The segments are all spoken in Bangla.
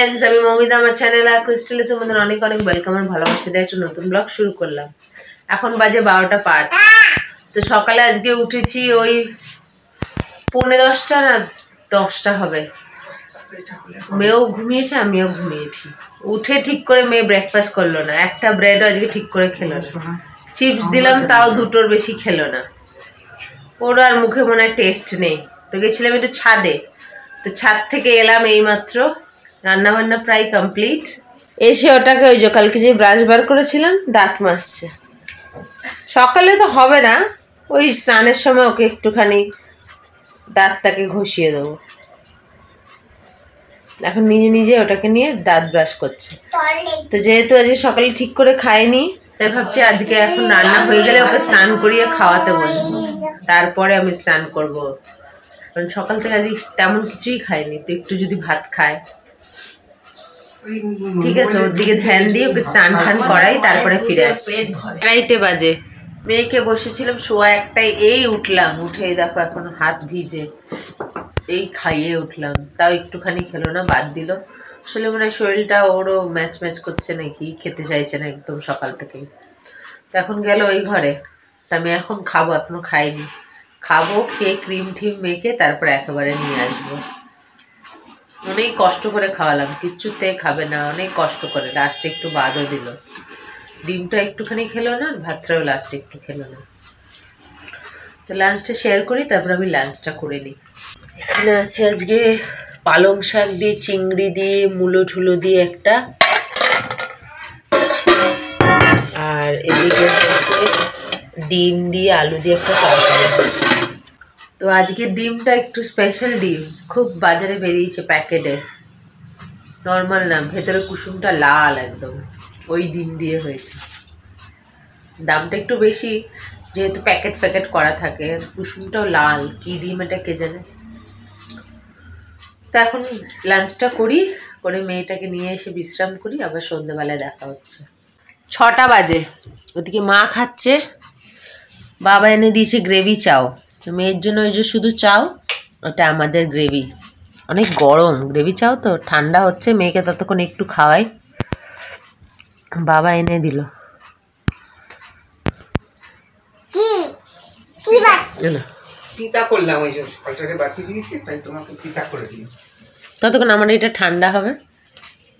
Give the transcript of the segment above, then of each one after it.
फ्रेंड्स আমি মমিতা আমার চ্যানেল আর ক্রিস্টালে তোমাদের অনেক অনেক ওয়েলকাম আর ভালোবাসা দিয়ে একটা নতুন ব্লগ শুরু করলাম। এখন বাজে 12টা 5। তো সকালে আজকে উঠেছি ওই 10:45 না 10টা হবে। মেয়েও ঘুমিয়েছে আমিও ঘুমিয়েছি। উঠে ঠিক করে মেয়ে ব্রেকফাস্ট করলো না, একটা ব্রেডও আজকে ঠিক করে খেলো না। চিপস দিলাম তাও দুটোর বেশি খেলো না। ওর আর মুখে মনে হয় টেস্ট নেই। তো গেছিলাম একটু ছাদে, তো ছাদ থেকে এলাম এইমাত্র, রান্না বান্না প্রায় কমপ্লিট। এসে ওটাকে ওই যে কালকে যে ব্রাশ বার করেছিলাম দাঁত মাজছে। সকালে তো হবে না, ওই স্নানের সময় ওকে একটুখানি দাঁতটাকে ঘষিয়ে দেবো। এখন নিজে নিজে ওটাকে নিয়ে দাঁত ব্রাশ করছে। তো যেহেতু আজকে সকালে ঠিক করে খায়নি, তাই ভাবছি আজকে এখন রান্না হয়ে গেলে ওকে স্নান করিয়ে খাওয়াতে বলবো, তারপরে আমি স্নান করবো। কারণ সকাল থেকে আজকে তেমন কিছুই খায়নি, তো একটু যদি ভাত খায় ঠিক আছে, ওর দিকে ধ্যান দিয়ে ওকে স্নান টান করাই, তারপরে ফিরে আসছি। 2:30 বাজে। মেয়েকে বসেছিলাম শোয়া 1টায়, এই উঠলাম, উঠে দেখো এখন হাত ভিজে, এই খাইয়ে উঠলাম। তাও একটুখানি খেলো না, বাদ দিল। আসলে মনে হয় শরীরটা ওরও ম্যাচ ম্যাচ করছে নাকি, খেতে চাইছে না একদম সকাল থেকেই। তো এখন গেল ওই ঘরে। তা আমি এখন খাবো, এখনো খাইনি। খাবো, খেয়ে ক্রিম ঠিম মেখে তারপরে একেবারে নিয়ে আসবো। অনেক কষ্ট করে খাওয়ালাম, কিচ্ছুতে খাবে না, অনেক কষ্ট করে। লাস্টে একটু বাদও দিল, ডিমটা একটুখানি খেলো না, ভাতটাও লাস্টে একটু খেলো না। তো লাঞ্চটা শেয়ার করি, তারপর আমি লাঞ্চটা করে নিই। এখানে আছে আজকে পালং শাক দিয়ে, চিংড়ি দিয়ে, মূলো ঠুলো দিয়ে একটা, আর এদিকে হচ্ছে ডিম দিয়ে আলু দিয়ে একটা তরকারি। তো আজকে ডিমটা একটু স্পেশাল ডিম, খুব বাজারে বেরিয়েছে প্যাকেটে, নর্মাল না, ভেতরে কুসুমটা লাল একদম, ওই ডিম দিয়ে হয়েছে। দামটা একটু বেশি, যেহেতু প্যাকেট প্যাকেট করা থাকে, কুসুমটাও লাল, কি ডিম এটা কে জানে। তো এখন লাঞ্চটা করি, করে মেয়েটাকে নিয়ে এসে বিশ্রাম করি, আবার সন্ধ্যেবেলায় দেখা হচ্ছে। 6টা বাজে। ওদিকে মা খাচ্ছে, বাবা এনে দিয়েছে গ্রেভি চাও। তো মেয়ের জন্য ওই যে শুধু চাও, ওটা আমাদের গ্রেভি। অনেক গরম গ্রেভি চাও, তো ঠান্ডা হচ্ছে, মেয়েকে ততক্ষণ একটু খাওয়াই, বাবা এনে দিল। পিতা করলাম, ওই যে সকালটারে বাতি দিয়েছি, তাই তোমাকে পিতা করে দিই। ততক্ষণ আমার এটা ঠান্ডা হবে,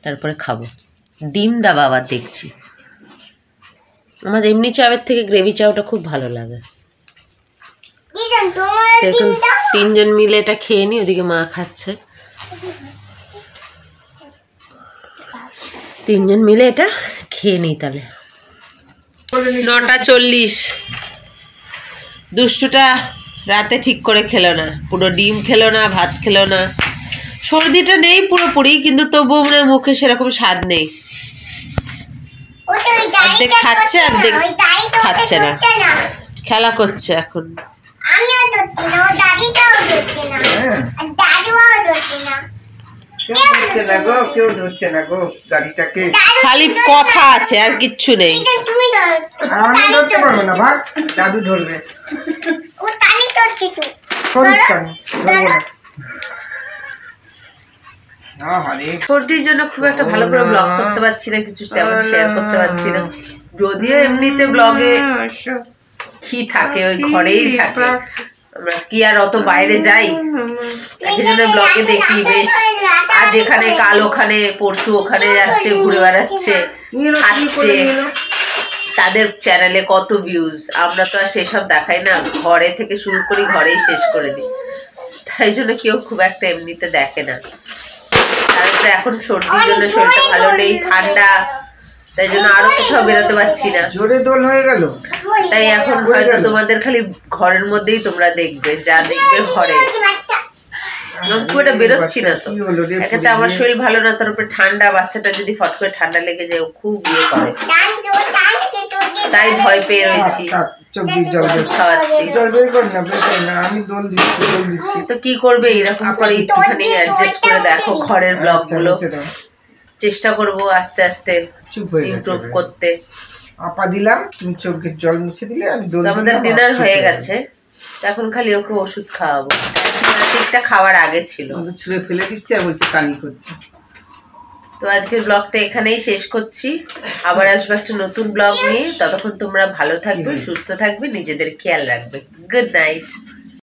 তারপরে খাবো। ডিম দা বাবা দেখছি, আমাদের এমনি চাউয়ের থেকে গ্রেভি চাউটা খুব ভালো লাগে। এখন 3জন মিলে এটা খেয়ে নি, ওদিকে মা খাচ্ছে। 3জন মিলে এটা খেয়ে নিই তাহলে। 9:40। দুষ্টুটা রাতে ঠিক করে খেলো না, পুরো ডিম খেলো না, ভাত খেলো না। সর্দিটা নেই পুরোপুরি, কিন্তু তবুও মনে হয় মুখে সেরকম স্বাদ নেই। অর্ধেক খাচ্ছে, অর্ধেক খাচ্ছে না, খেলা করছে এখন। খালি কথা আছে আর কিচ্ছু নেই। আমি ধরতে পারবো না, ভাগ দাদু ধরবে। সর্দির জন্য খুব একটা ভালো করে ব্লগ করতে পারছি না, কিছু তেমন শেয়ার করতে পারছি না। যদিও এমনিতে ব্লগে কি থাকে, ওই ঘরেই থাকে, আমরা কি আর অত বাইরে যাই। সেই জন্য ব্লগে দেখি বেশ, আজ এখানে কাল ওখানে, পরশু ওখানে যাচ্ছে, ঘুরে বেড়াচ্ছে, খাচ্ছে, তাদের চ্যানেলে কত ভিউজ। আমরা তো আর সেসব দেখাই না, ঘরে থেকে শুরু করি, ঘরেই শেষ করে দিই। তাই জন্য কেউ খুব একটা এমনিতে দেখে না। তারপরে এখন সর্দির জন্য শরীরটা ভালো নেই, ঠান্ডা, তাই জন্য আরো কোথাও বেরোতে পারছি না। জোরে দোল হয়ে গেল, তাই এখন হয়তো তোমাদের খালি ঘরের মধ্যেই তোমরা দেখবে, যা দেখবে ঘরে। খুব একটা বেরোচ্ছি না তো, একেতে আমার শরীর ভালো না, তার উপরে ঠান্ডা, বাচ্চাটা যদি ফট করে ঠান্ডা লেগে যায়, খুব ইয়ে করে, তাই ভয় পেয়ে রয়েছি। তো কি করবে, এরকম করে একটুখানি অ্যাডজাস্ট করে দেখো ঘরের ব্লগ গুলো। চেষ্টা করবো আস্তে আস্তে ইমপ্রুভ করতে। আপা দিলাম, তুমি চোখের জল মুছে দিলে, আমি আমাদের ডিনার হয়ে গেছে, এখন খালি ওকে ওষুধ খাওয়াবো। অ্যান্টিবায়োটিকটা খাওয়ার আগে ছিল, ছুঁড়ে ফেলে দিচ্ছে আর বলছে কানি করছে। তো আজকের ব্লগটা এখানেই শেষ করছি, আবার আসবো একটা নতুন ব্লগ নিয়ে। ততক্ষণ তোমরা ভালো থাকবে, সুস্থ থাকবে, নিজেদের খেয়াল রাখবে। Good night.